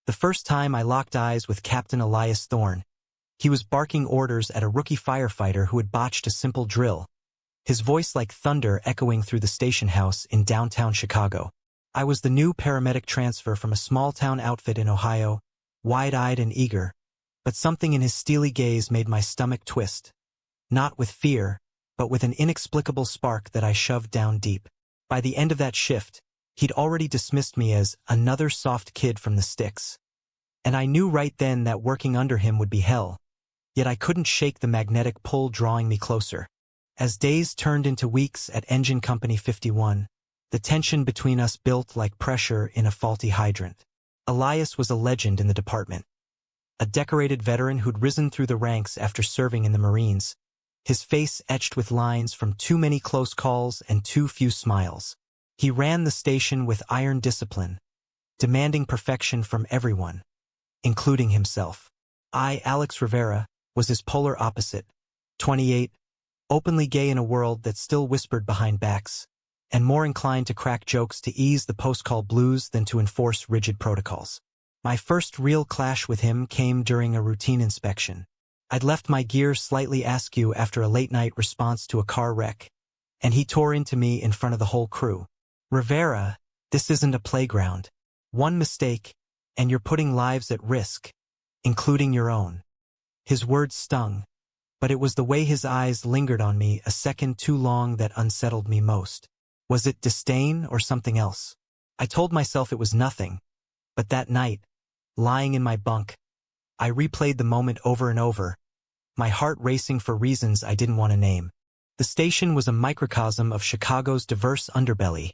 The first time I locked eyes with Captain Elias Thorne, he was barking orders at a rookie firefighter who had botched a simple drill, his voice like thunder echoing through the station house in downtown Chicago. I was the new paramedic transfer from a small-town outfit in Ohio, wide-eyed and eager, but something in his steely gaze made my stomach twist. Not with fear, but with an inexplicable spark that I shoved down deep. By the end of that shift, he'd already dismissed me as another soft kid from the sticks. And I knew right then that working under him would be hell. Yet I couldn't shake the magnetic pull drawing me closer. As days turned into weeks at Engine Company 51, the tension between us built like pressure in a faulty hydrant. Elias was a legend in the department. A decorated veteran who'd risen through the ranks after serving in the Marines, his face etched with lines from too many close calls and too few smiles. He ran the station with iron discipline, demanding perfection from everyone, including himself. I, Alex Rivera, was his polar opposite, 28, openly gay in a world that still whispered behind backs, and more inclined to crack jokes to ease the post-call blues than to enforce rigid protocols. My first real clash with him came during a routine inspection. I'd left my gear slightly askew after a late-night response to a car wreck, and he tore into me in front of the whole crew. "Rivera, this isn't a playground. One mistake, and you're putting lives at risk, including your own." His words stung, but it was the way his eyes lingered on me a second too long that unsettled me most. Was it disdain or something else? I told myself it was nothing, but that night, lying in my bunk, I replayed the moment over and over, my heart racing for reasons I didn't want to name. The station was a microcosm of Chicago's diverse underbelly,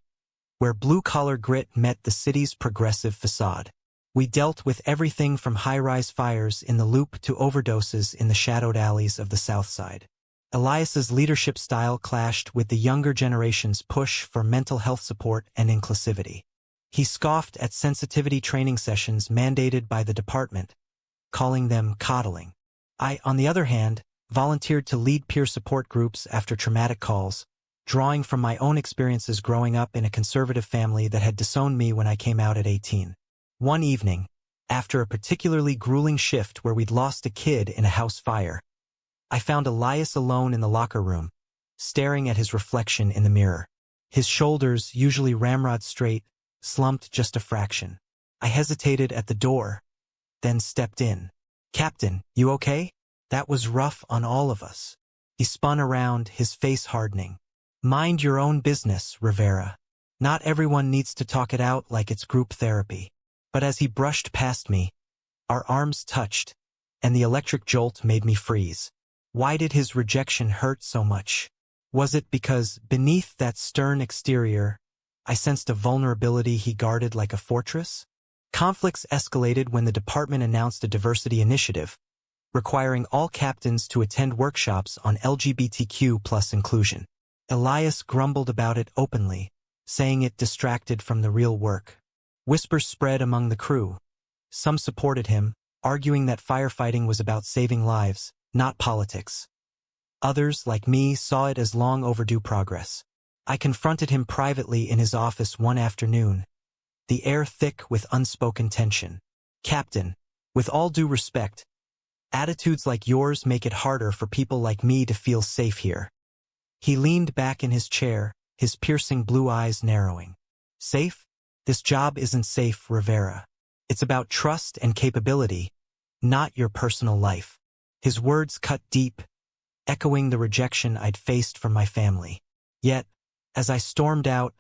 where blue-collar grit met the city's progressive facade. We dealt with everything from high-rise fires in the Loop to overdoses in the shadowed alleys of the South Side. Elias's leadership style clashed with the younger generation's push for mental health support and inclusivity. He scoffed at sensitivity training sessions mandated by the department, calling them coddling. I, on the other hand, volunteered to lead peer support groups after traumatic calls, drawing from my own experiences growing up in a conservative family that had disowned me when I came out at 18. One evening, after a particularly grueling shift where we'd lost a kid in a house fire, I found Elias alone in the locker room, staring at his reflection in the mirror. His shoulders, usually ramrod straight, slumped just a fraction. I hesitated at the door, then stepped in. "Captain, you okay?" "That was rough on all of us." He spun around, his face hardening. "Mind your own business, Rivera. Not everyone needs to talk it out like it's group therapy." But as he brushed past me, our arms touched, and the electric jolt made me freeze. Why did his rejection hurt so much? Was it because, beneath that stern exterior, I sensed a vulnerability he guarded like a fortress? Conflicts escalated when the department announced a diversity initiative, requiring all captains to attend workshops on LGBTQ+ inclusion. Elias grumbled about it openly, saying it distracted from the real work. Whispers spread among the crew. Some supported him, arguing that firefighting was about saving lives, not politics. Others, like me, saw it as long overdue progress. I confronted him privately in his office one afternoon, the air thick with unspoken tension. "Captain, with all due respect, attitudes like yours make it harder for people like me to feel safe here." He leaned back in his chair, his piercing blue eyes narrowing. "Safe? This job isn't safe, Rivera. It's about trust and capability, not your personal life." His words cut deep, echoing the rejection I'd faced from my family. Yet, as I stormed out,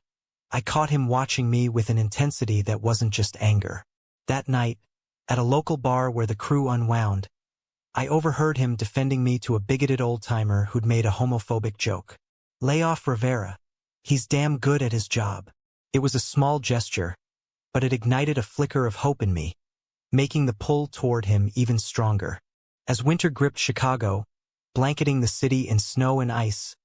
I caught him watching me with an intensity that wasn't just anger. That night, at a local bar where the crew unwound, I overheard him defending me to a bigoted old-timer who'd made a homophobic joke. "Lay off Rivera. He's damn good at his job." It was a small gesture, but it ignited a flicker of hope in me, making the pull toward him even stronger. As winter gripped Chicago, blanketing the city in snow and ice,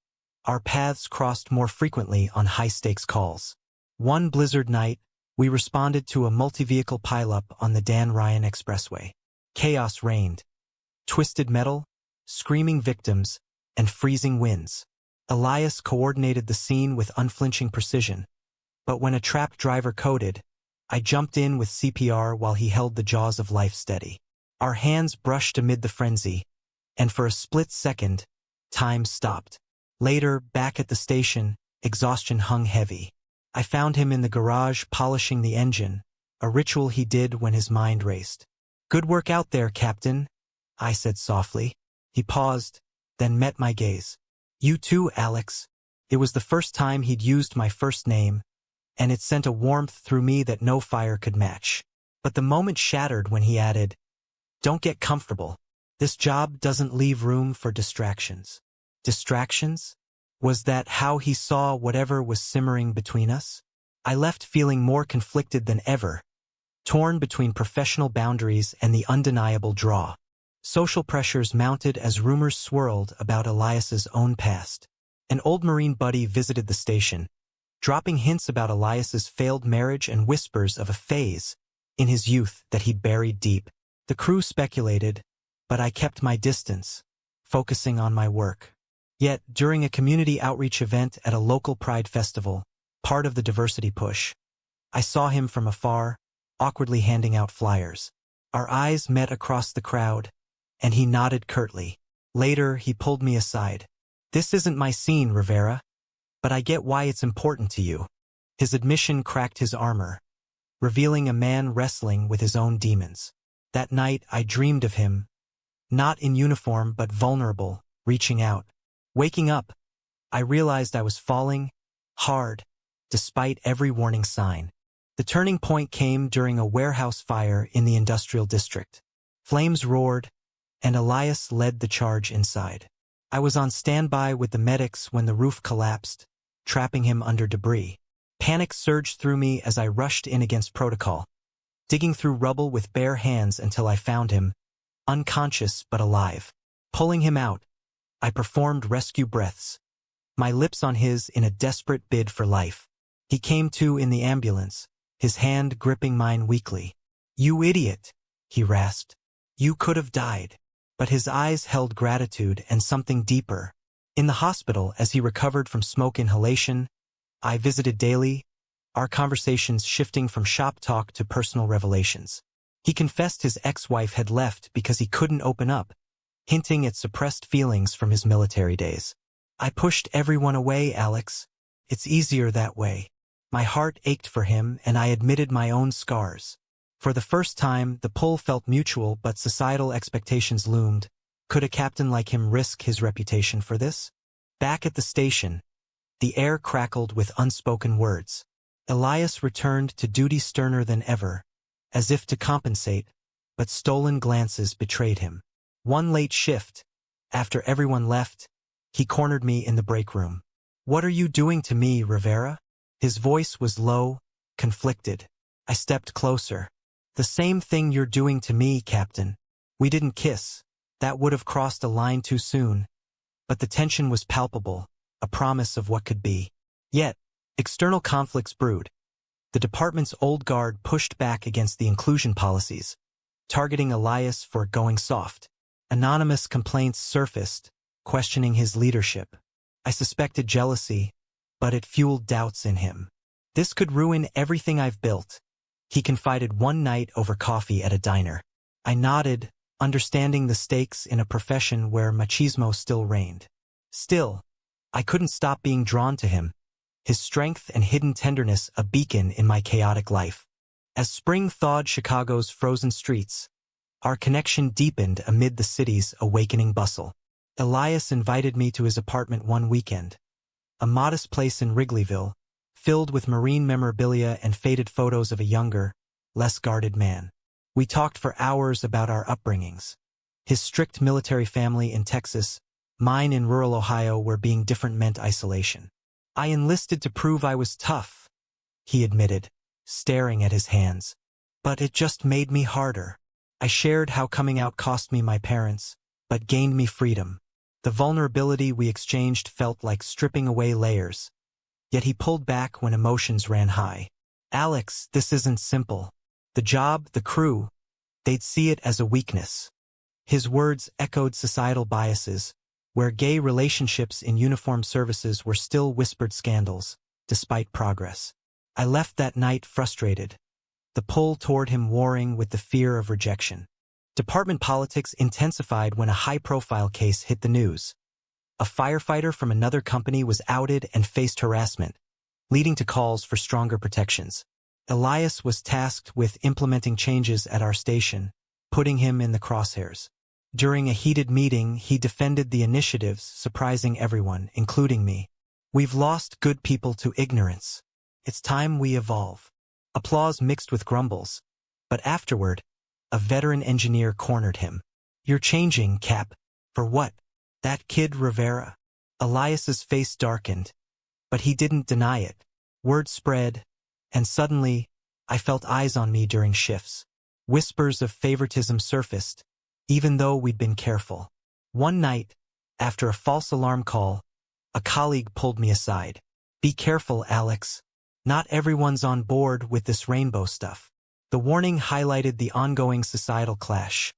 our paths crossed more frequently on high-stakes calls. One blizzard night, we responded to a multi-vehicle pileup on the Dan Ryan Expressway. Chaos reigned. Twisted metal, screaming victims, and freezing winds. Elias coordinated the scene with unflinching precision, but when a trapped driver coded, I jumped in with CPR while he held the jaws of life steady. Our hands brushed amid the frenzy, and for a split second, time stopped. Later, back at the station, exhaustion hung heavy. I found him in the garage polishing the engine, a ritual he did when his mind raced. "Good work out there, Captain," I said softly. He paused, then met my gaze. "You too, Alex." It was the first time he'd used my first name, and it sent a warmth through me that no fire could match. But the moment shattered when he added, "Don't get comfortable. This job doesn't leave room for distractions." Distractions? Was that how he saw whatever was simmering between us? I left feeling more conflicted than ever, torn between professional boundaries and the undeniable draw. Social pressures mounted as rumors swirled about Elias's own past. An old Marine buddy visited the station, dropping hints about Elias's failed marriage and whispers of a phase in his youth that he'd buried deep. The crew speculated, but I kept my distance, focusing on my work. Yet, during a community outreach event at a local Pride festival, part of the diversity push, I saw him from afar, awkwardly handing out flyers. Our eyes met across the crowd, and he nodded curtly. Later, he pulled me aside. "This isn't my scene, Rivera, but I get why it's important to you." His admission cracked his armor, revealing a man wrestling with his own demons. That night, I dreamed of him, not in uniform but vulnerable, reaching out. Waking up, I realized I was falling hard, despite every warning sign. The turning point came during a warehouse fire in the industrial district. Flames roared, and Elias led the charge inside. I was on standby with the medics when the roof collapsed, trapping him under debris. Panic surged through me as I rushed in against protocol, digging through rubble with bare hands until I found him, unconscious but alive. Pulling him out, I performed rescue breaths, my lips on his in a desperate bid for life. He came to in the ambulance, his hand gripping mine weakly. "You idiot," he rasped. "You could have died." But his eyes held gratitude and something deeper. In the hospital, as he recovered from smoke inhalation, I visited daily, our conversations shifting from shop talk to personal revelations. He confessed his ex-wife had left because he couldn't open up, hinting at suppressed feelings from his military days. "I pushed everyone away, Alex. It's easier that way." My heart ached for him, and I admitted my own scars. For the first time, the pull felt mutual, but societal expectations loomed. Could a captain like him risk his reputation for this? Back at the station, the air crackled with unspoken words. Elias returned to duty sterner than ever, as if to compensate, but stolen glances betrayed him. One late shift, after everyone left, he cornered me in the break room. "What are you doing to me, Rivera?" His voice was low, conflicted. I stepped closer. "The same thing you're doing to me, Captain." We didn't kiss. That would have crossed a line too soon. But the tension was palpable, a promise of what could be. Yet, external conflicts brewed. The department's old guard pushed back against the inclusion policies, targeting Elias for going soft. Anonymous complaints surfaced, questioning his leadership. I suspected jealousy, but it fueled doubts in him. "This could ruin everything I've built," he confided one night over coffee at a diner. I nodded, understanding the stakes in a profession where machismo still reigned. Still, I couldn't stop being drawn to him, his strength and hidden tenderness a beacon in my chaotic life. As spring thawed Chicago's frozen streets, our connection deepened amid the city's awakening bustle. Elias invited me to his apartment one weekend, a modest place in Wrigleyville, filled with Marine memorabilia and faded photos of a younger, less guarded man. We talked for hours about our upbringings. His strict military family in Texas, mine in rural Ohio, where being different meant isolation. "I enlisted to prove I was tough," he admitted, staring at his hands. "But it just made me harder." I shared how coming out cost me my parents, but gained me freedom. The vulnerability we exchanged felt like stripping away layers. Yet he pulled back when emotions ran high. "Alex, this isn't simple. The job, the crew, they'd see it as a weakness." His words echoed societal biases, where gay relationships in uniformed services were still whispered scandals, despite progress. I left that night frustrated, the pull toward him warring with the fear of rejection. Department politics intensified when a high-profile case hit the news. A firefighter from another company was outed and faced harassment, leading to calls for stronger protections. Elias was tasked with implementing changes at our station, putting him in the crosshairs. During a heated meeting, he defended the initiatives, surprising everyone, including me. "We've lost good people to ignorance. It's time we evolve." Applause mixed with grumbles. But afterward, a veteran engineer cornered him. "You're changing, Cap. For what? That kid Rivera?" Elias's face darkened, but he didn't deny it. Word spread, and suddenly, I felt eyes on me during shifts. Whispers of favoritism surfaced, even though we'd been careful. One night, after a false alarm call, a colleague pulled me aside. "Be careful, Alex. Not everyone's on board with this rainbow stuff." The warning highlighted the ongoing societal clash.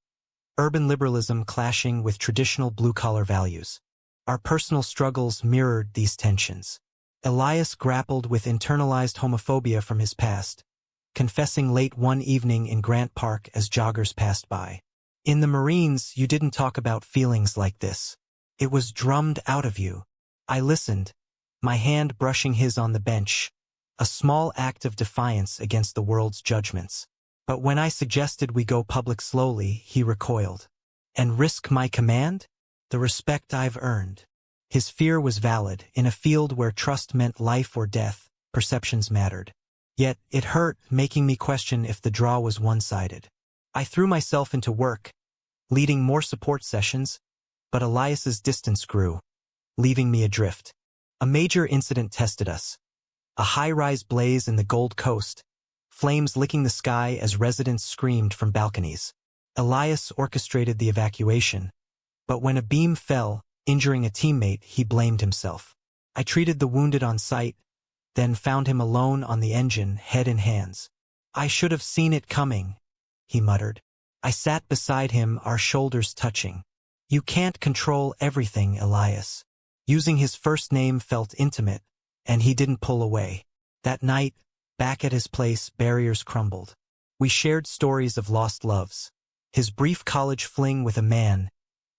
Urban liberalism clashing with traditional blue-collar values. Our personal struggles mirrored these tensions. Elias grappled with internalized homophobia from his past, confessing late one evening in Grant Park as joggers passed by. "In the Marines, you didn't talk about feelings like this. It was drummed out of you." I listened, my hand brushing his on the bench, a small act of defiance against the world's judgments. But when I suggested we go public slowly, he recoiled. "And risk my command? The respect I've earned." His fear was valid. In a field where trust meant life or death, perceptions mattered. Yet it hurt, making me question if the draw was one-sided. I threw myself into work, leading more support sessions, but Elias's distance grew, leaving me adrift. A major incident tested us. A high-rise blaze in the Gold Coast, flames licking the sky as residents screamed from balconies. Elias orchestrated the evacuation, but when a beam fell, injuring a teammate, he blamed himself. I treated the wounded on site, then found him alone on the engine, head in hands. "I should have seen it coming," he muttered. I sat beside him, our shoulders touching. "You can't control everything, Elias." Using his first name felt intimate, and he didn't pull away. That night, back at his place, barriers crumbled. We shared stories of lost loves. His brief college fling with a man,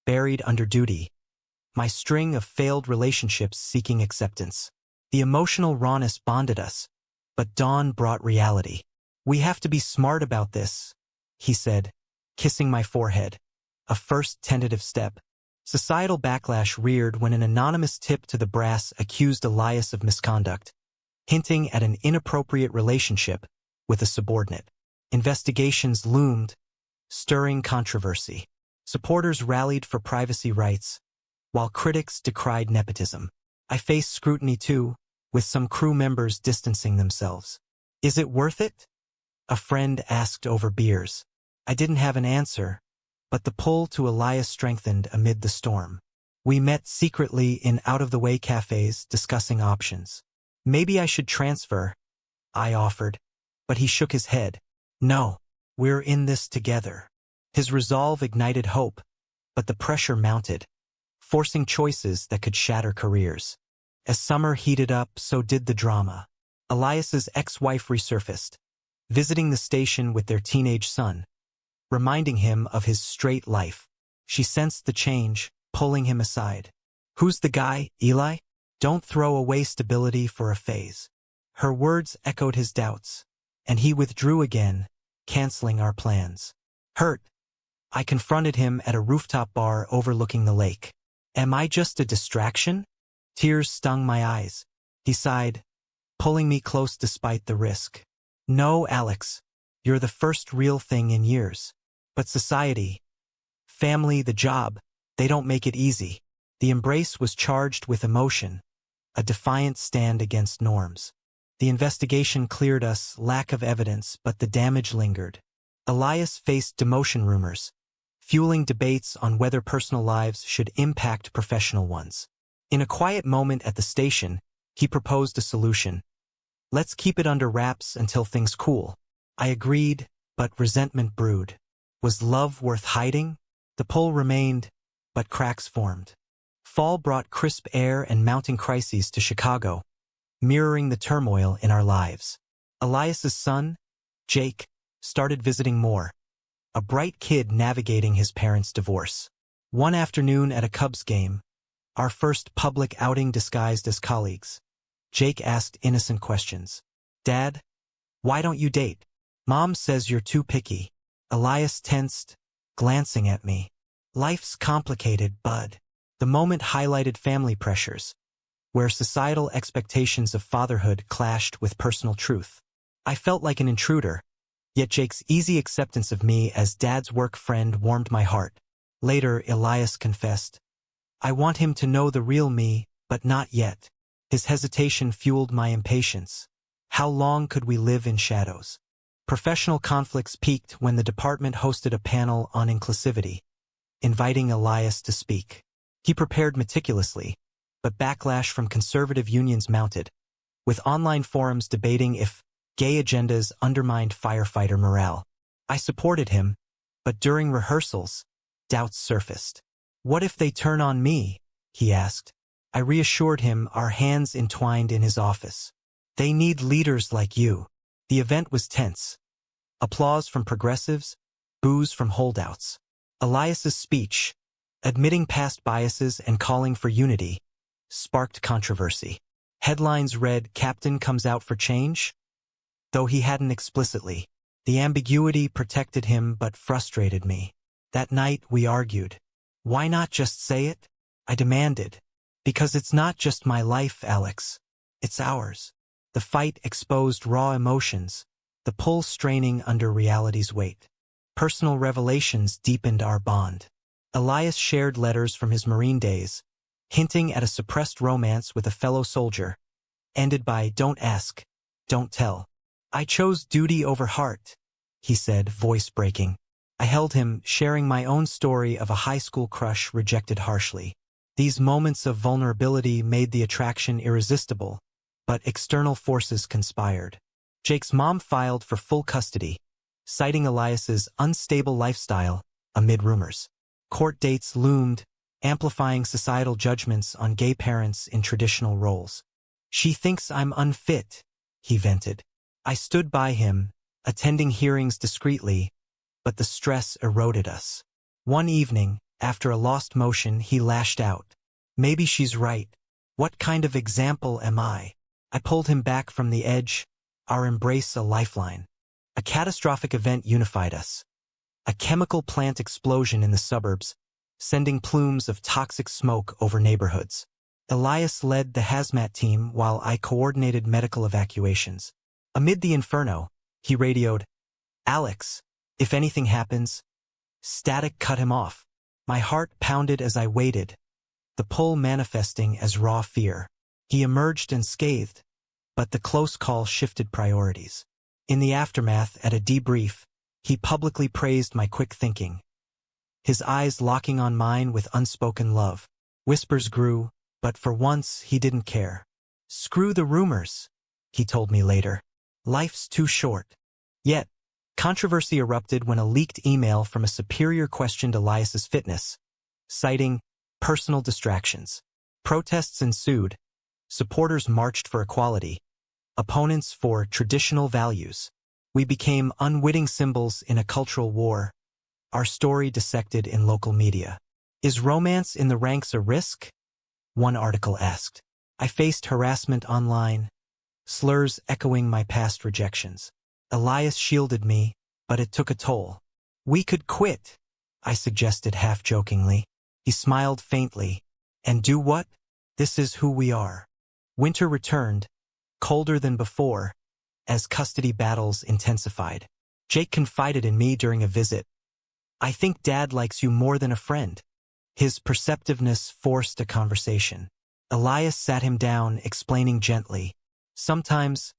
buried under duty. My string of failed relationships seeking acceptance. The emotional rawness bonded us, but dawn brought reality. "We have to be smart about this," he said, kissing my forehead. A first tentative step. Societal backlash reared when an anonymous tip to the brass accused Elias of misconduct, hinting at an inappropriate relationship with a subordinate. Investigations loomed, stirring controversy. Supporters rallied for privacy rights, while critics decried nepotism. I faced scrutiny too, with some crew members distancing themselves. "Is it worth it?" a friend asked over beers. I didn't have an answer, but the pull to Elias strengthened amid the storm. We met secretly in out-of-the-way cafes, discussing options. "Maybe I should transfer," I offered, but he shook his head. "No, we're in this together." His resolve ignited hope, but the pressure mounted, forcing choices that could shatter careers. As summer heated up, so did the drama. Elias's ex-wife resurfaced, visiting the station with their teenage son, reminding him of his straight life. She sensed the change, pulling him aside. "Who's the guy, Eli? Don't throw away stability for a phase." Her words echoed his doubts, and he withdrew again, canceling our plans. Hurt, I confronted him at a rooftop bar overlooking the lake. "Am I just a distraction?" Tears stung my eyes. He sighed, pulling me close despite the risk. "No, Alex, you're the first real thing in years. But society, family, the job, they don't make it easy." The embrace was charged with emotion, a defiant stand against norms. The investigation cleared us, lack of evidence, but the damage lingered. Elias faced demotion rumors, fueling debates on whether personal lives should impact professional ones. In a quiet moment at the station, he proposed a solution. "Let's keep it under wraps until things cool." I agreed, but resentment brewed. Was love worth hiding? The pull remained, but cracks formed. Fall brought crisp air and mounting crises to Chicago, mirroring the turmoil in our lives. Elias's son, Jake started visiting more, a bright kid navigating his parents' divorce. One afternoon at a Cubs game, our first public outing disguised as colleagues, Jake asked innocent questions. "Dad, why don't you date? Mom says you're too picky." Elias tensed, glancing at me. "Life's complicated, bud." The moment highlighted family pressures, where societal expectations of fatherhood clashed with personal truth. I felt like an intruder, yet Jake's easy acceptance of me as Dad's work friend warmed my heart. Later, Elias confessed, "I want him to know the real me, but not yet." His hesitation fueled my impatience. How long could we live in shadows? Professional conflicts peaked when the department hosted a panel on inclusivity, inviting Elias to speak. He prepared meticulously, but backlash from conservative unions mounted, with online forums debating if gay agendas undermined firefighter morale. I supported him, but during rehearsals, doubts surfaced. "What if they turn on me?" he asked. I reassured him, our hands entwined in his office. "They need leaders like you." The event was tense. Applause from progressives, boos from holdouts. Elias's speech, admitting past biases and calling for unity, sparked controversy. Headlines read, "Captain comes out for change," though he hadn't explicitly. The ambiguity protected him but frustrated me. That night we argued. "Why not just say it?" I demanded. "Because it's not just my life, Alex. It's ours." The fight exposed raw emotions, the pull straining under reality's weight. Personal revelations deepened our bond. Elias shared letters from his Marine days, hinting at a suppressed romance with a fellow soldier, ended by "Don't ask, don't tell." "I chose duty over heart," he said, voice breaking. I held him, sharing my own story of a high school crush rejected harshly. These moments of vulnerability made the attraction irresistible, but external forces conspired. Jake's mom filed for full custody, citing Elias's unstable lifestyle amid rumors. Court dates loomed, amplifying societal judgments on gay parents in traditional roles. "She thinks I'm unfit," he vented. I stood by him, attending hearings discreetly, but the stress eroded us. One evening, after a lost motion, he lashed out. "Maybe she's right. What kind of example am I?" I pulled him back from the edge, our embrace a lifeline. A catastrophic event unified us. A chemical plant explosion in the suburbs, sending plumes of toxic smoke over neighborhoods. Elias led the hazmat team while I coordinated medical evacuations. Amid the inferno, he radioed, "Alex, if anything happens..." Static cut him off. My heart pounded as I waited, the pull manifesting as raw fear. He emerged unscathed, but the close call shifted priorities. In the aftermath, at a debrief, he publicly praised my quick thinking, his eyes locking on mine with unspoken love. Whispers grew, but for once he didn't care. "Screw the rumors," he told me later. "Life's too short." Yet, controversy erupted when a leaked email from a superior questioned Elias's fitness, citing personal distractions. Protests ensued. Supporters marched for equality, opponents for traditional values. We became unwitting symbols in a cultural war, our story dissected in local media. "Is romance in the ranks a risk?" one article asked. I faced harassment online, slurs echoing my past rejections. Elias shielded me, but it took a toll. "We could quit," I suggested half-jokingly. He smiled faintly. "And do what? This is who we are." Winter returned, colder than before, as custody battles intensified. Jake confided in me during a visit. "I think Dad likes you more than a friend." His perceptiveness forced a conversation. Elias sat him down, explaining gently, "Sometimes,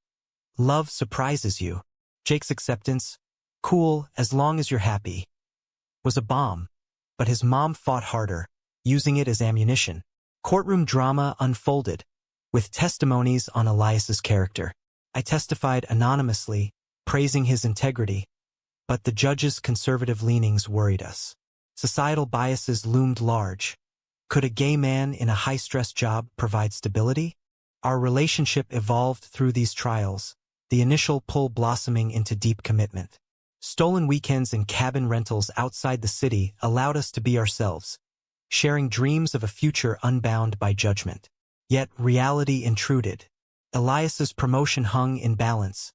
love surprises you." Jake's acceptance, "Cool, as long as you're happy," was a bomb, but his mom fought harder, using it as ammunition. Courtroom drama unfolded, with testimonies on Elias's character. I testified anonymously, praising his integrity, but the judge's conservative leanings worried us. Societal biases loomed large. Could a gay man in a high-stress job provide stability? Our relationship evolved through these trials, the initial pull blossoming into deep commitment. Stolen weekends and cabin rentals outside the city allowed us to be ourselves, sharing dreams of a future unbound by judgment. Yet reality intruded. Elias's promotion hung in balance,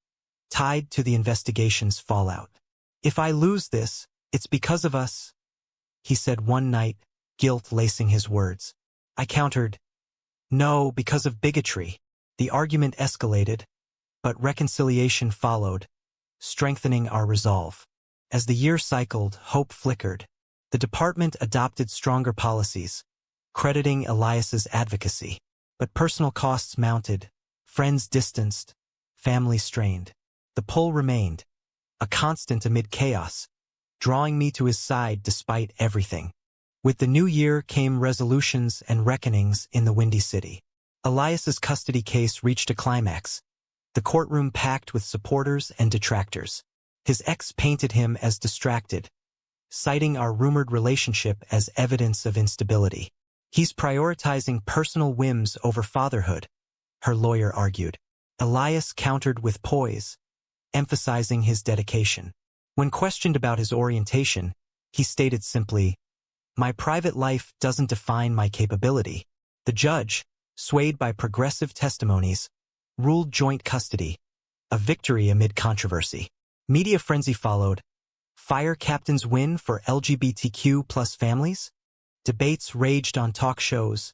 tied to the investigation's fallout. "If I lose this, it's because of us," he said one night, guilt lacing his words. I countered, "No, because of bigotry." The argument escalated, but reconciliation followed, strengthening our resolve. As the year cycled, hope flickered. The department adopted stronger policies, crediting Elias's advocacy. But personal costs mounted, friends distanced, family strained. The pull remained, a constant amid chaos, drawing me to his side despite everything. With the new year came resolutions and reckonings in the Windy City. Elias's custody case reached a climax, the courtroom packed with supporters and detractors. His ex painted him as distracted, citing our rumored relationship as evidence of instability. "He's prioritizing personal whims over fatherhood," her lawyer argued. Elias countered with poise, emphasizing his dedication. When questioned about his orientation, he stated simply, "My private life doesn't define my capability." The judge, swayed by progressive testimonies, ruled joint custody, a victory amid controversy. Media frenzy followed. Fire captains win for LGBTQ plus families? Debates raged on talk shows.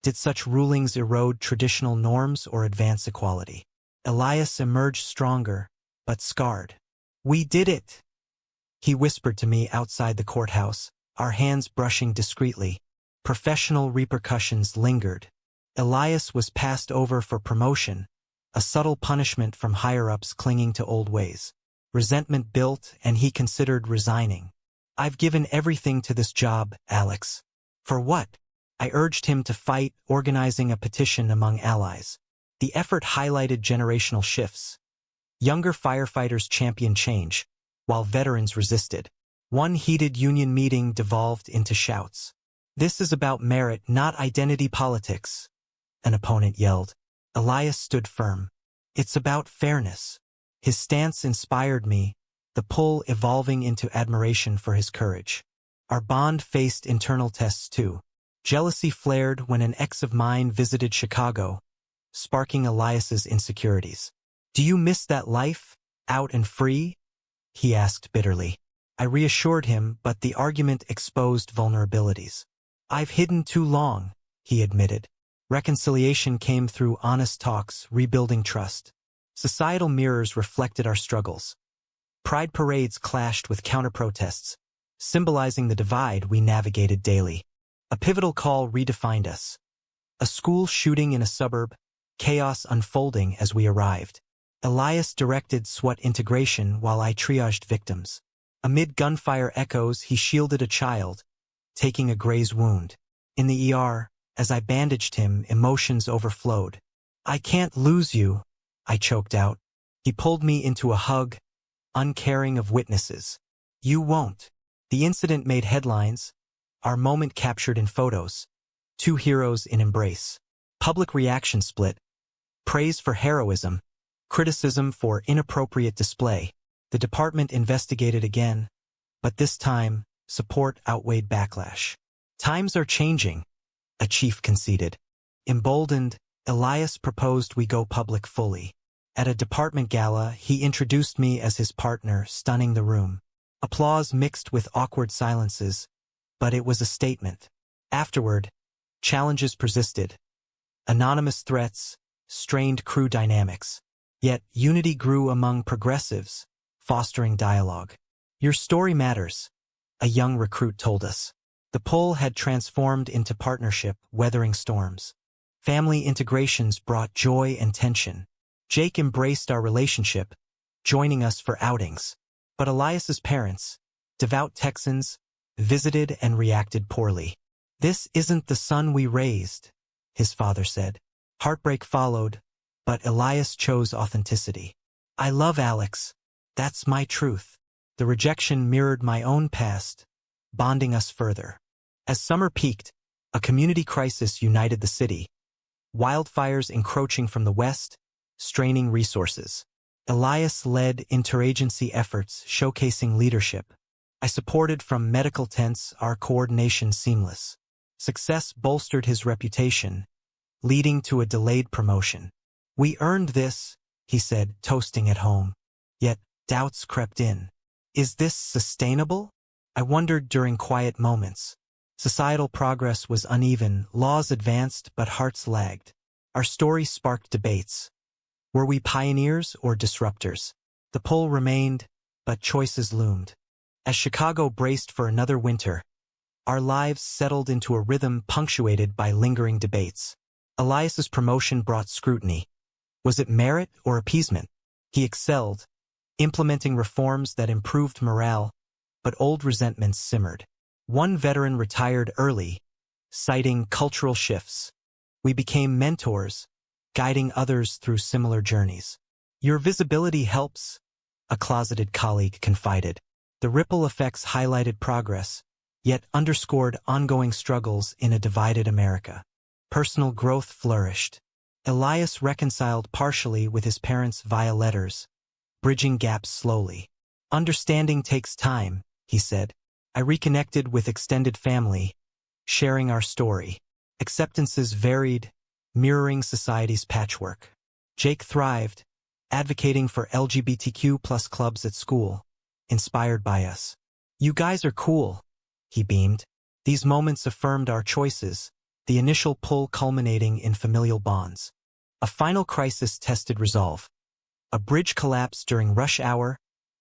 Did such rulings erode traditional norms or advance equality? Elias emerged stronger, but scarred. "We did it," he whispered to me outside the courthouse, our hands brushing discreetly. Professional repercussions lingered. Elias was passed over for promotion, a subtle punishment from higher-ups clinging to old ways. Resentment built, and he considered resigning. "I've given everything to this job, Alex." "For what?" I urged him to fight, organizing a petition among allies. The effort highlighted generational shifts. Younger firefighters championed change, while veterans resisted. One heated union meeting devolved into shouts. "This is about merit, not identity politics," an opponent yelled. Elias stood firm. "It's about fairness." His stance inspired me, the pull evolving into admiration for his courage. Our bond faced internal tests too. Jealousy flared when an ex of mine visited Chicago, sparking Elias's insecurities. "Do you miss that life, out and free?" he asked bitterly. I reassured him, but the argument exposed vulnerabilities. "I've hidden too long," he admitted. Reconciliation came through honest talks, rebuilding trust. Societal mirrors reflected our struggles. Pride parades clashed with counter-protests, symbolizing the divide we navigated daily. A pivotal call redefined us. A school shooting in a suburb, chaos unfolding as we arrived. Elias directed SWAT integration while I triaged victims. Amid gunfire echoes, he shielded a child, taking a graze wound. In the ER, as I bandaged him, emotions overflowed. "I can't lose you," I choked out. He pulled me into a hug, uncaring of witnesses. "You won't." The incident made headlines, our moment captured in photos. Two heroes in embrace. Public reaction split. Praise for heroism, criticism for inappropriate display. The department investigated again, but this time, support outweighed backlash. "Times are changing," a chief conceded. Emboldened, Elias proposed we go public fully. At a department gala, he introduced me as his partner, stunning the room. Applause mixed with awkward silences, but it was a statement. Afterward, challenges persisted. Anonymous threats, strained crew dynamics. Yet unity grew among progressives, fostering dialogue. "Your story matters," a young recruit told us. The pull had transformed into partnership, weathering storms. Family integrations brought joy and tension. Jake embraced our relationship, joining us for outings. But Elias's parents, devout Texans, visited and reacted poorly. "This isn't the son we raised," his father said. Heartbreak followed, but Elias chose authenticity. "I love Alex. That's my truth." The rejection mirrored my own past, bonding us further. As summer peaked, a community crisis united the city. Wildfires encroaching from the west, straining resources. Elias led interagency efforts showcasing leadership. I supported from medical tents, our coordination seamless. Success bolstered his reputation, leading to a delayed promotion. We earned this, he said, toasting at home. Yet, doubts crept in. Is this sustainable? I wondered during quiet moments. Societal progress was uneven, laws advanced, but hearts lagged. Our story sparked debates. Were we pioneers or disruptors? The pull remained, but choices loomed. As Chicago braced for another winter, our lives settled into a rhythm punctuated by lingering debates. Elias's promotion brought scrutiny. Was it merit or appeasement? He excelled, implementing reforms that improved morale, but old resentments simmered. One veteran retired early, citing cultural shifts. We became mentors, guiding others through similar journeys. Your visibility helps, a closeted colleague confided. The ripple effects highlighted progress, yet underscored ongoing struggles in a divided America. Personal growth flourished. Elias reconciled partially with his parents via letters, bridging gaps slowly. Understanding takes time, he said. I reconnected with extended family, sharing our story. Acceptances varied, mirroring society's patchwork. Jake thrived, advocating for LGBTQ+ clubs at school, inspired by us. You guys are cool, he beamed. These moments affirmed our choices, the initial pull culminating in familial bonds. A final crisis tested resolve. A bridge collapsed during rush hour,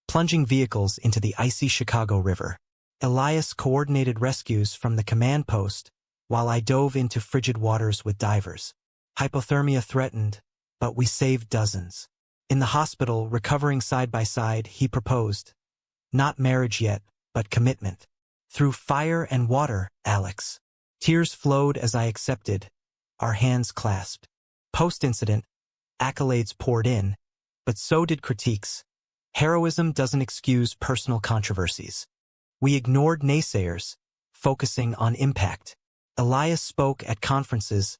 plunging vehicles into the icy Chicago River. Elias coordinated rescues from the command post, while I dove into frigid waters with divers. Hypothermia threatened, but we saved dozens. In the hospital, recovering side by side, he proposed. Not marriage yet, but commitment. Through fire and water, Alex. Tears flowed as I accepted, our hands clasped. Post-incident, accolades poured in, but so did critiques. Heroism doesn't excuse personal controversies. We ignored naysayers, focusing on impact. Elias spoke at conferences,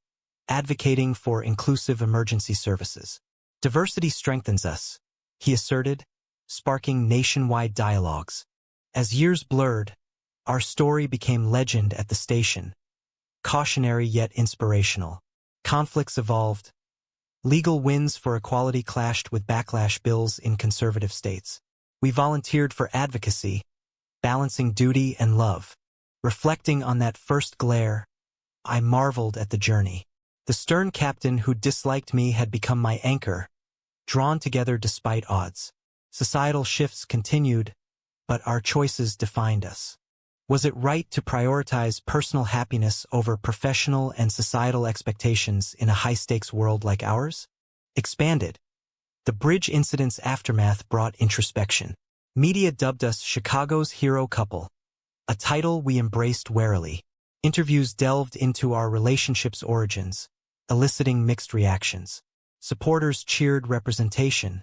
advocating for inclusive emergency services. Diversity strengthens us, he asserted, sparking nationwide dialogues. As years blurred, our story became legend at the station, cautionary yet inspirational. Conflicts evolved. Legal wins for equality clashed with backlash bills in conservative states. We volunteered for advocacy, balancing duty and love. Reflecting on that first glare, I marveled at the journey. The stern captain who disliked me had become my anchor, drawn together despite odds. Societal shifts continued, but our choices defined us. Was it right to prioritize personal happiness over professional and societal expectations in a high-stakes world like ours? Expanded. The bridge incident's aftermath brought introspection. Media dubbed us Chicago's hero couple, a title we embraced warily. Interviews delved into our relationship's origins, eliciting mixed reactions. Supporters cheered representation.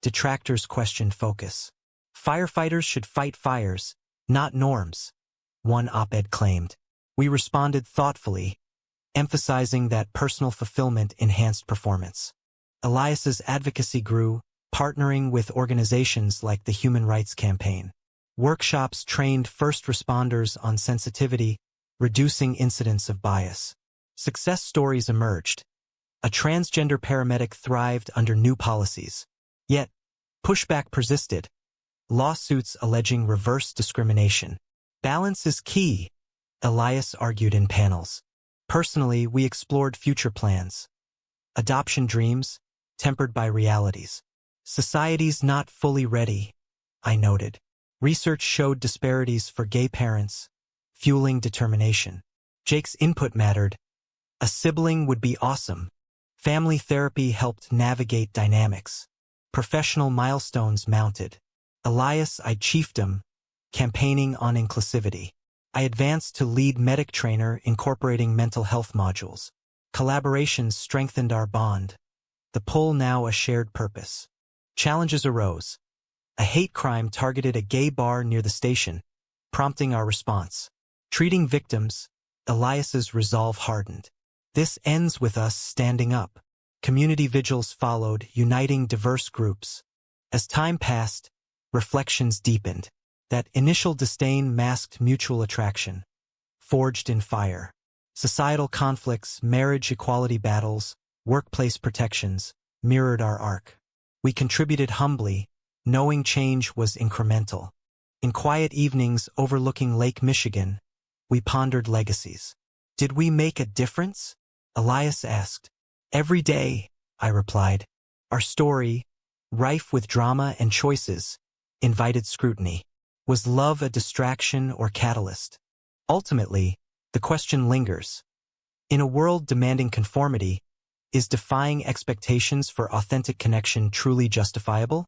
Detractors questioned focus. Firefighters should fight fires, not norms, one op-ed claimed. We responded thoughtfully, emphasizing that personal fulfillment enhanced performance. Elias's advocacy grew, partnering with organizations like the Human Rights Campaign. Workshops trained first responders on sensitivity, reducing incidents of bias. Success stories emerged. A transgender paramedic thrived under new policies. Yet, pushback persisted. Lawsuits alleging reverse discrimination. Balance is key, Elias argued in panels. Personally, we explored future plans. Adoption dreams, tempered by realities. Society's not fully ready, I noted. Research showed disparities for gay parents, fueling determination. Jake's input mattered. A sibling would be awesome. Family therapy helped navigate dynamics. Professional milestones mounted. Elias eyed chiefdom, campaigning on inclusivity. I advanced to lead medic trainer, incorporating mental health modules. Collaborations strengthened our bond. The pull now a shared purpose. Challenges arose. A hate crime targeted a gay bar near the station, prompting our response. Treating victims, Elias's resolve hardened. This ends with us standing up. Community vigils followed, uniting diverse groups. As time passed, reflections deepened. That initial disdain masked mutual attraction, forged in fire. Societal conflicts, marriage equality battles, workplace protections mirrored our arc. We contributed humbly, knowing change was incremental. In quiet evenings overlooking Lake Michigan, we pondered legacies. Did we make a difference? Elias asked. Every day, I replied. Our story, rife with drama and choices, invited scrutiny. Was love a distraction or catalyst? Ultimately, the question lingers. In a world demanding conformity, is defying expectations for authentic connection truly justifiable?